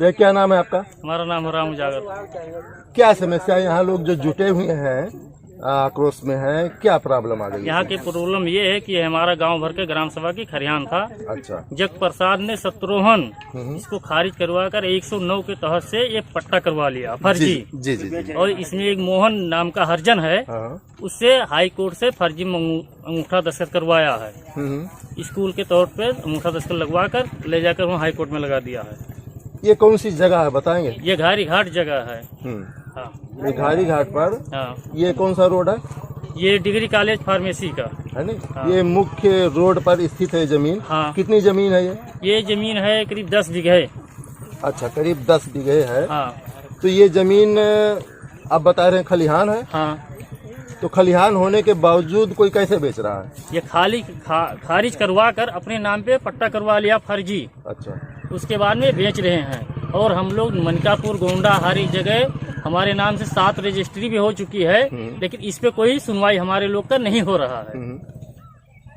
ये क्या नाम है आपका? हमारा नाम है राम उजागर। क्या समस्या है यहाँ लोग जो जुटे हुए हैं आक्रोश में है, क्या प्रॉब्लम आ गई? यहाँ की प्रॉब्लम ये है कि हमारा गांव भर के ग्राम सभा की खरियान था। अच्छा। जग प्रसाद ने सत्रोहन इसको खारिज करवाकर 109 के तहत से ये पट्टा करवा लिया फर्जी। जी जी जी। और इसमें एक मोहन नाम का हरिजन है, उससे हाई कोर्ट से फर्जी अंगूठा दस्तखत करवाया है। स्कूल के तौर पे अंगूठा दस्तखत लगवा कर ले जाकर वहाँ हाई कोर्ट में लगा दिया है। ये कौन सी जगह है बताएंगे? ये घारी घाट जगह है। हाँ। ये घारी घाट पर। हाँ। ये कौन सा रोड है? ये डिग्री कॉलेज फार्मेसी का है नहीं? हाँ। ये मुख्य रोड पर स्थित है जमीन। हाँ। कितनी जमीन है ये? ये जमीन है करीब 10 बीघे। अच्छा, करीब 10 बीघे है। हाँ। तो ये जमीन आप बता रहे हैं खलिहान है? हाँ। तो खलिहान होने के बावजूद कोई कैसे बेच रहा है? ये खारिज करवा कर अपने नाम पे पट्टा करवा लिया फर्जी। अच्छा। उसके बाद में बेच रहे हैं। और हम लोग मनकापुर गोंडा हर एक जगह हमारे नाम से 7 रजिस्ट्री भी हो चुकी है, लेकिन इस पे कोई सुनवाई हमारे लोग का नहीं हो रहा है।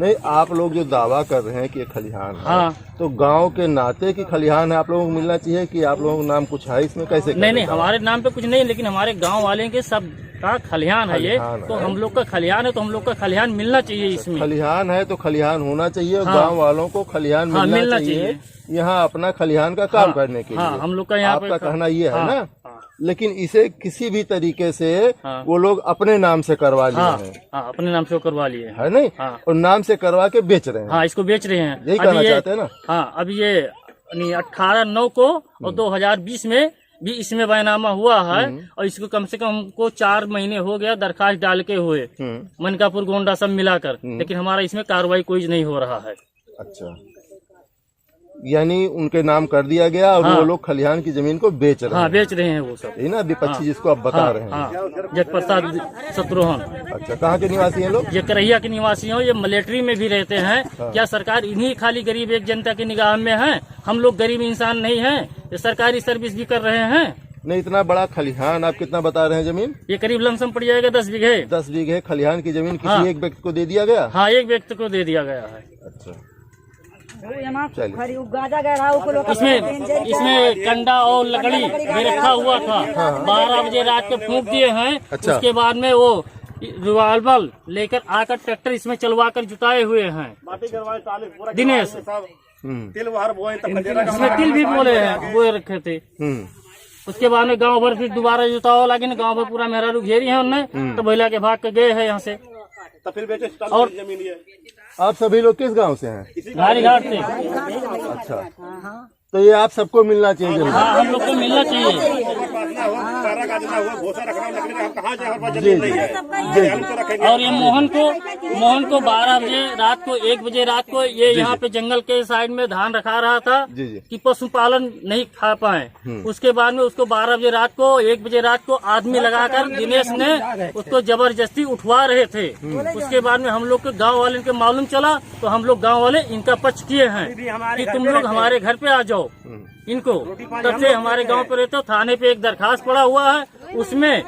नहीं, आप लोग जो दावा कर रहे हैं कि ये खलिहान है, हाँ। तो गांव के नाते की खलिहान है, आप लोगों को मिलना चाहिए कि आप लोगों का नाम कुछ है इसमें? कैसे? नहीं, हमारे नाम पे कुछ नहीं, लेकिन हमारे गांव वाले के सब का खलिहान है ये, तो हम लोग का खलिहान है, तो हम लोग का खलिहान मिलना चाहिए इसमें। खलिहान है तो खलिहान होना चाहिए और हाँ। गांव वालों को खलिहान मिलना चाहिए यहाँ अपना खलिहान का काम करने के लिए। हम लोग का यहाँ आपका कहना ये है ना? हाँ। लेकिन इसे किसी भी तरीके से वो लोग अपने नाम से करवा लिए हैं। अपने नाम से करवा लिए है नहीं? और नाम से करवा के बेच रहे हैं। हाँ, इसको बेच रहे हैं। यही कहना चाहते हैं ना? हाँ, अब ये 18/9 को और 2020 में भी इसमें बैनामा हुआ है, और इसको कम से कम हमको 4 महीने हो गया दरखास्त डाल के हुए, मनकापुर गोंडा सब मिलाकर, लेकिन हमारा इसमें कार्रवाई कोई नहीं हो रहा है। अच्छा, यानी उनके नाम कर दिया गया और वो लोग खलिहान की जमीन को बेच रहे हैं। बेच रहे हैं वो सब। यही ना विपक्षी जिसको आप बता रहे हैं। जग प्रसाद सत्रोहन। अच्छा, कहाँ के निवासी हैं लोग? ये करैया के निवासी हैं, ये मिलिट्री में भी रहते हैं। क्या सरकार इन्हीं खाली गरीब एक जनता की निगाह में है? हम लोग गरीब इंसान नहीं हैं, ये सरकारी सर्विस भी कर रहे हैं। नहीं, इतना बड़ा खलिहान आप कितना बता रहे हैं जमीन? ये करीब लमसम पड़ जाएगा 10 बीघे। 10 बीघे खलिहान की जमीन किसी एक व्यक्ति को दे दिया गया? हाँ, एक व्यक्ति को दे दिया गया है। अच्छा, इसमें कंडा और लकड़ी भी रखा हुआ था। 12 बजे रात को फूंक दिए हैं। अच्छा। उसके बाद में वो रिवाल्वर लेकर आकर ट्रैक्टर इसमें चलवा कर जुटाए हुए हैं। दिनेश इसमें तिल भी बोले हैं, बोए रखे थे। उसके बाद में गांव भर फिर दोबारा जुटाओ लगे ना, गांव भर पूरा मेरा रुक घेरी है उनने, तो महिला के भाग के गए हैं यहाँ से। तो फिर बेचे और आप सभी लोग किस गांव से हैं? घारी घाट से। अच्छा, तो ये आप सबको मिलना चाहिए जमीन? हाँ, हम लोग को मिलना चाहिए। और ये मोहन को 12 बजे रात को 1 बजे रात को ये यहाँ पे जंगल के साइड में धान रखा रहा था कि पशुपालन नहीं खा पाए। उसके बाद में उसको 12 बजे रात को 1 बजे रात को आदमी लगाकर दिनेश ने उसको जबरदस्ती उठवा रहे थे। उसके बाद में हम लोग के गाँव वाले के मालूम चला, तो हम लोग गाँव वाले इनका पक्ष किए हैं कि तुम लोग हमारे घर पे आ जाओ। इनको तब से हमारे गांव पे रहते, थाने पे एक दरखास्त पड़ा हुआ है, उसमें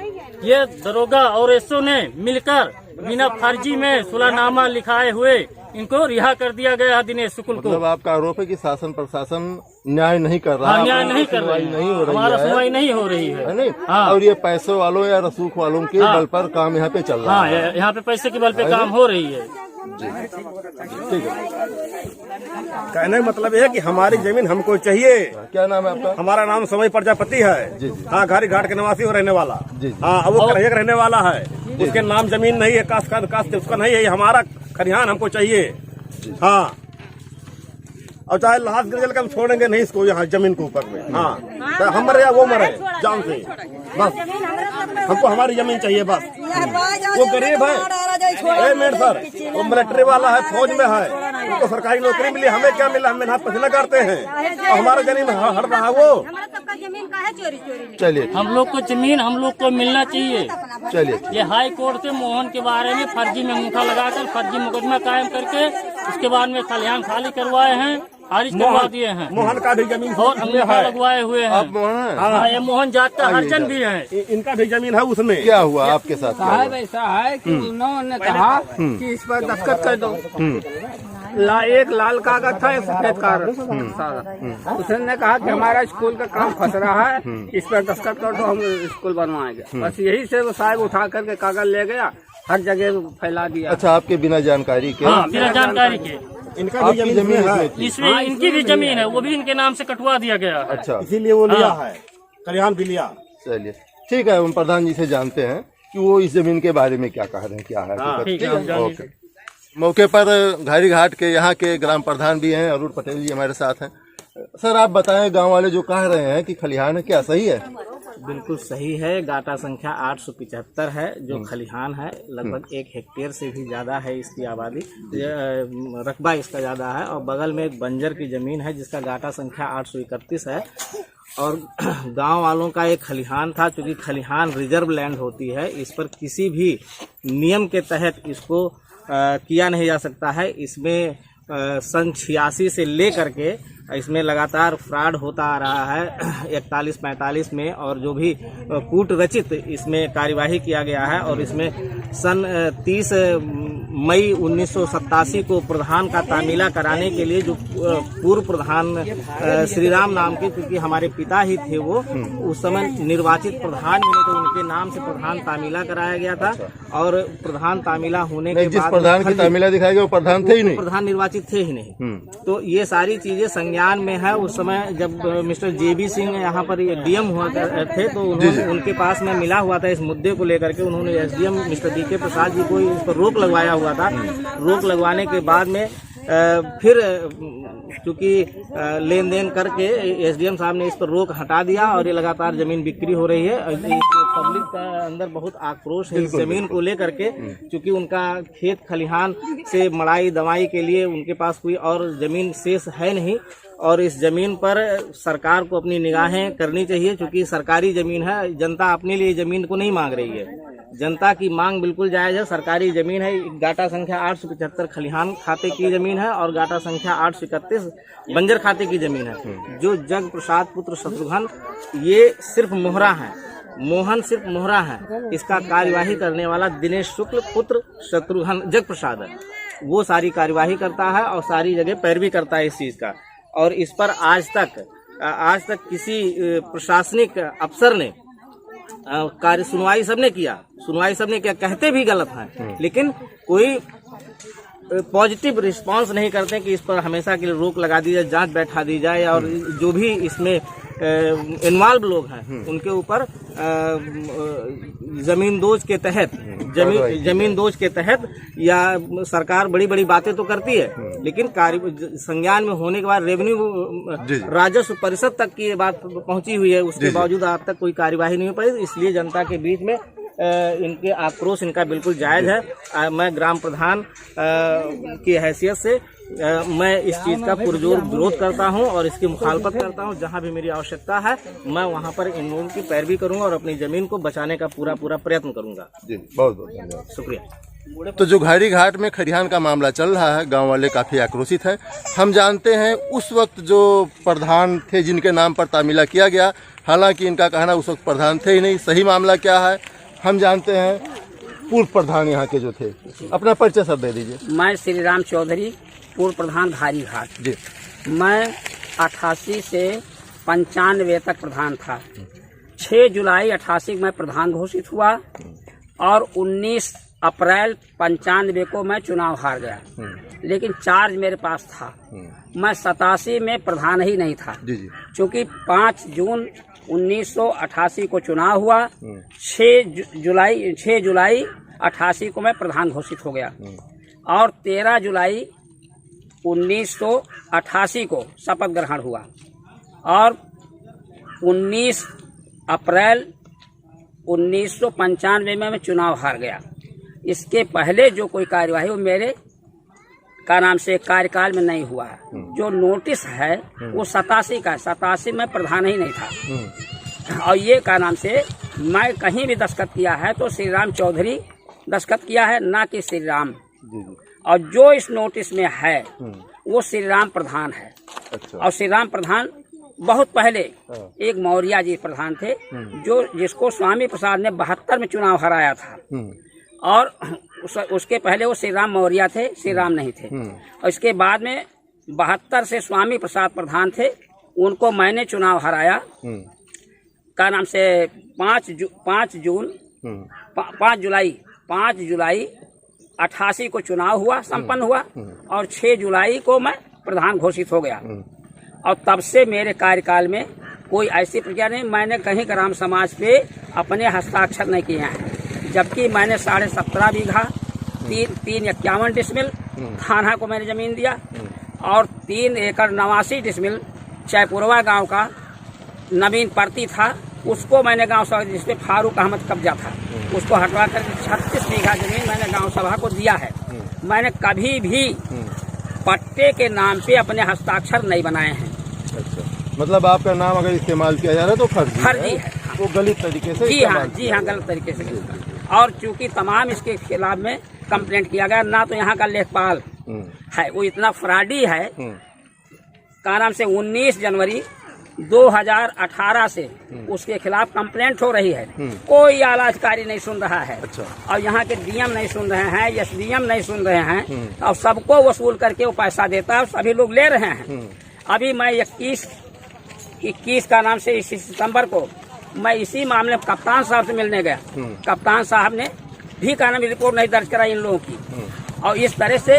ये दरोगा और एसओ ने मिलकर बिना फर्जी में सुलहनामा लिखाए हुए इनको रिहा कर दिया गया दिनेश शुक्ल को। मतलब आपका आरोप है कि शासन प्रशासन न्याय नहीं कर रहा? न्याय नहीं कर रही है, हमारा सुनवाई नहीं हो रही है। नहीं? और ये पैसों वालों या रसूख वालों के बल पर काम यहाँ पे चल रहा है? यहाँ पे पैसे के बल पे काम हो रही है। ठीक है। कहने का मतलब है कि हमारी जमीन हमको चाहिए। क्या नाम है आपका? हमारा नाम समय प्रजापति है। हाँ, घारी घाट के निवासी हो रहने वाला। हाँ, वो करैया का रहने वाला है। उसके नाम जमीन नहीं है, कास्ट उसका नहीं है, हमारा खलिहान हमको चाहिए। हाँ, और चाहे लाश गिर जाए हम छोड़ेंगे नहीं इसको यहाँ जमीन के ऊपर में। हाँ, तो हम मरे या वो मरे जान से, बस हमको हमारी जमीन चाहिए बस। वो गरीब है मेरे सर, वो मिलिट्री वाला है, फौज में है, उनको सरकारी नौकरी मिली, हमें क्या मिला? हम मेहनत पसीना करते हैं और हमारा जमीन हट रहा वो। चलिए, हम लोग को जमीन हम लोग को मिलना चाहिए। चलिए, ये हाई कोर्ट से मोहन के बारे में फर्जी में अंगूठा लगाकर फर्जी मुकदमा कायम करके उसके बाद में खलिहान खाली करवाए हैं, खारिज करवा दिए हैं। मोहन का भी जमीन और अंगूठा लगवाए हुए हैं। आप मोहन हैं? हाँ, ये मोहन जात का हरिजन भी है। इनका भी जमीन है उसमें। क्या हुआ आपके साथ? साहब ऐसा है कि उन्होंने कहा कि इस पर दस्तखत कर दो, एक लाल कागज था, एक सफेद कागज। उसने कहा कि हमारा स्कूल का काम फंस रहा है, इस पर दस्तखत कर दो, हम स्कूल बनवाएंगे। बस यही से वो साहब उठा करके कागज ले गया, हर जगह फैला दिया। अच्छा, आपके बिना जानकारी के? हाँ, बिना जानकारी के। इनका भी जमीन है, इसमें इनकी भी जमीन है, वो भी इनके नाम से कटवा दिया गया। अच्छा, इसीलिए वो लिया है, खलिहान भी लिया। चलिए ठीक है, हम प्रधान जी से जानते हैं कि वो इस जमीन के बारे में क्या कह रहे हैं, क्या है। ठीक है, ओके। मौके पर घारी घाट के यहाँ के ग्राम प्रधान भी हैं, अरुण पटेल जी हमारे साथ हैं। सर आप बताएं, गांव वाले जो कह रहे हैं कि खलिहान है, क्या सही है? बिल्कुल सही है। गाटा संख्या 875 है, जो खलिहान है। लगभग 1 हेक्टेयर से भी ज्यादा है इसकी आबादी, रकबा इसका ज्यादा है। और बगल में एक बंजर की जमीन है जिसका गाटा संख्या 831 है। और गांव वालों का एक खलिहान था, क्योंकि खलिहान रिजर्व लैंड होती है, इस पर किसी भी नियम के तहत इसको किया नहीं जा सकता है। इसमें सन 86 से लेकर के इसमें लगातार फ्रॉड होता आ रहा है 41-45 में, और जो भी कूट रचित इसमें कार्यवाही किया गया है। और इसमें सन 30 मई 1987 को प्रधान का तामीला कराने के लिए जो पूर्व प्रधान श्री राम नाम के, क्योंकि हमारे पिता ही थे वो, उस समय निर्वाचित प्रधान मिले तो उनके नाम से प्रधान तामीला कराया गया था। और प्रधान तामीला होने के जिस बाद प्रधान की तामीला दिखाया गया वो प्रधान थे ही नहीं, प्रधान निर्वाचित थे ही नहीं। तो ये सारी चीजें संज्ञान में है। उस समय जब मिस्टर JB सिंह यहाँ पर DM हुआ थे, तो उनके पास में मिला हुआ था इस मुद्दे को लेकर के। उन्होंने SDM mister DK Prasad ji को इस पर रोक लगवाया हुआ था। रोक लगवाने के बाद में फिर चूंकि लेन देन करके SDM साहब ने इस पर रोक हटा दिया, और ये लगातार जमीन बिक्री हो रही है। पब्लिक का अंदर बहुत आक्रोश है इस जमीन को लेकर के, क्योंकि उनका खेत खलिहान से मड़ाई दवाई के लिए उनके पास कोई और जमीन शेष है नहीं। और इस जमीन पर सरकार को अपनी निगाहें करनी चाहिए, क्योंकि सरकारी जमीन है। जनता अपने लिए जमीन को नहीं मांग रही है, जनता की मांग बिल्कुल जायज है। सरकारी जमीन है। गाटा संख्या 875 खलिहान खाते की जमीन है, और गाटा संख्या 831 बंजर खाते की जमीन है। जो जग प्रसाद पुत्र शत्रुघ्न, ये सिर्फ मोहरा है, मोहन सिर्फ मोहरा है। इसका कार्यवाही करने वाला दिनेश शुक्ल पुत्र शत्रुघ्न जग प्रसाद है। वो सारी कार्यवाही करता है और सारी जगह पैरवी करता है इस चीज का। और इस पर आज तक किसी प्रशासनिक अफसर ने कार्य सुनवाई सबने किया, कहते भी गलत हैं, लेकिन कोई पॉजिटिव रिस्पांस नहीं करते कि इस पर हमेशा के लिए रोक लगा दी जाए, जांच बैठा दी जाए। और जो भी इसमें इन्वॉल्व लोग हैं उनके ऊपर जमींदोज के तहत या सरकार बड़ी बड़ी बातें तो करती है, लेकिन कार्य संज्ञान में होने के बाद रेवेन्यू राजस्व परिषद तक की ये बात पहुंची हुई है, उसके बावजूद आज तक कोई कार्यवाही नहीं हो पाई। इसलिए जनता के बीच में इनके आक्रोश इनका बिल्कुल जायज है। मैं ग्राम प्रधान की हैसियत से मैं इस चीज का पुरजोर विरोध करता हूं और इसकी मुखालफत करता हूं। जहां भी मेरी आवश्यकता है मैं वहां पर इन लोगों की पैरवी करूंगा और अपनी जमीन को बचाने का पूरा प्रयत्न करूंगा। जी, बहुत बहुत धन्यवाद, शुक्रिया। तो जो घारी घाट में खलिहान का मामला चल रहा है, गांव वाले काफी आक्रोशित हैं। हम जानते हैं उस वक्त जो प्रधान थे जिनके नाम पर तामीला किया गया, हालांकि इनका कहना उस वक्त प्रधान थे ही नहीं। सही मामला क्या है हम जानते हैं। पूर्व प्रधान यहाँ के जो थे, अपना परिचय सब दे दीजिए। मैं श्री राम चौधरी, पूर्व प्रधान घारी घाट जी। मैं 88 से 95 तक प्रधान था। 6 जुलाई 88 में प्रधान घोषित हुआ और 19 अप्रैल 95 को मैं चुनाव हार गया, लेकिन चार्ज मेरे पास था। मैं 87 में प्रधान ही नहीं था, क्योंकि 5 जून 1988 को चुनाव हुआ। 6 जुलाई 88 को मैं प्रधान घोषित हो गया और 13 जुलाई 1988 को शपथ ग्रहण हुआ और 19 अप्रैल 1995 में मैं चुनाव हार गया। इसके पहले जो कोई कार्यवाही वो मेरे का नाम से कार्यकाल में नहीं हुआ है। जो नोटिस है वो 87 का है। 87 में प्रधान ही नहीं था और ये का नाम से मैं कहीं भी दस्तखत किया है तो श्री राम चौधरी दस्तखत किया है, ना कि श्री राम। और जो इस नोटिस में है वो श्री राम प्रधान है। अच्छा। और श्री राम प्रधान बहुत पहले एक मौर्य जी प्रधान थे, जो जिसको स्वामी प्रसाद ने 72 में चुनाव हराया था और उसके पहले वो श्री राम मौर्य थे, श्री राम नहीं थे। और इसके बाद में 72 से स्वामी प्रसाद प्रधान थे, उनको मैंने चुनाव हराया। का नाम से 5 जुलाई 88 को चुनाव हुआ, संपन्न हुआ और 6 जुलाई को मैं प्रधान घोषित हो गया। और तब से मेरे कार्यकाल में कोई ऐसी प्रक्रिया नहीं, मैंने कहीं ग्राम समाज पे अपने हस्ताक्षर नहीं किए हैं। जबकि मैंने 17.5 बीघा 351 डिसमिल थाना को मैंने जमीन दिया और 3 एकड़ 89 डिसमिल चैपुरवा गांव का नवीन परती था, उसको मैंने गांव सभा, जिसपे फारूक अहमद कब्जा था, उसको हटवा कर 36 बीघा जमीन मैंने गांव सभा को दिया है। मैंने कभी भी पट्टे के नाम पे अपने हस्ताक्षर नहीं बनाए हैं। मतलब आपका नाम अगर इस्तेमाल किया जा रहा है तो फर्जी है। वो गलत तरीके से जी हाँ, गलत तरीके से। और चूंकि तमाम इसके खिलाफ में कंप्लेंट किया गया, ना तो यहाँ का लेखपाल है, वो इतना फ्रॉडी है। का नाम से 19 जनवरी 2018 से उसके खिलाफ कंप्लेंट हो रही है, कोई आला अधिकारी नहीं सुन रहा है। और यहाँ के डीएम नहीं सुन रहे हैं, एसडीएम नहीं सुन रहे हैं, और सबको वसूल करके वो पैसा देता है, सभी लोग ले रहे हैं। अभी मैं 21 का नाम से इसी सितंबर को मैं इसी मामले में कप्तान साहब से मिलने गया। कप्तान साहब ने भी का नाम रिपोर्ट नहीं दर्ज कराई इन लोगों की, और इस तरह से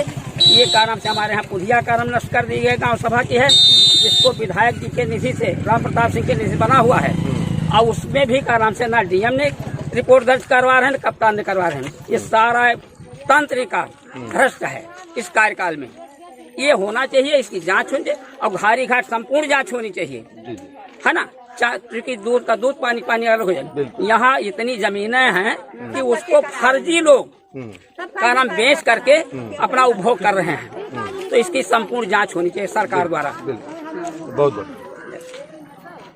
ये का नाम से हमारे यहाँ पुधिया का नाम नष्ट कर दी गई गाँव सभा की है, जिसको विधायक जी के निधि से, राम प्रताप सिंह के निधि बना हुआ है। और उसमें भी का नाम से ना डीएम ने रिपोर्ट दर्ज करवा रहे हैं, ना कप्तान ने करवा रहे हैं। ये सारा तंत्र का भ्रष्ट है इस कार्यकाल में। ये होना चाहिए, इसकी जांच होनी चाहिए और घारी घाट संपूर्ण जांच होनी चाहिए, है ना। क्योंकि दूध का दूध, पानी पानी अलग हो जाए। यहाँ इतनी जमीनें हैं कि उसको फर्जी लोग का नाम बेच करके अपना उपभोग कर रहे हैं। तो इसकी संपूर्ण जांच होनी चाहिए सरकार द्वारा। बहुत बहुत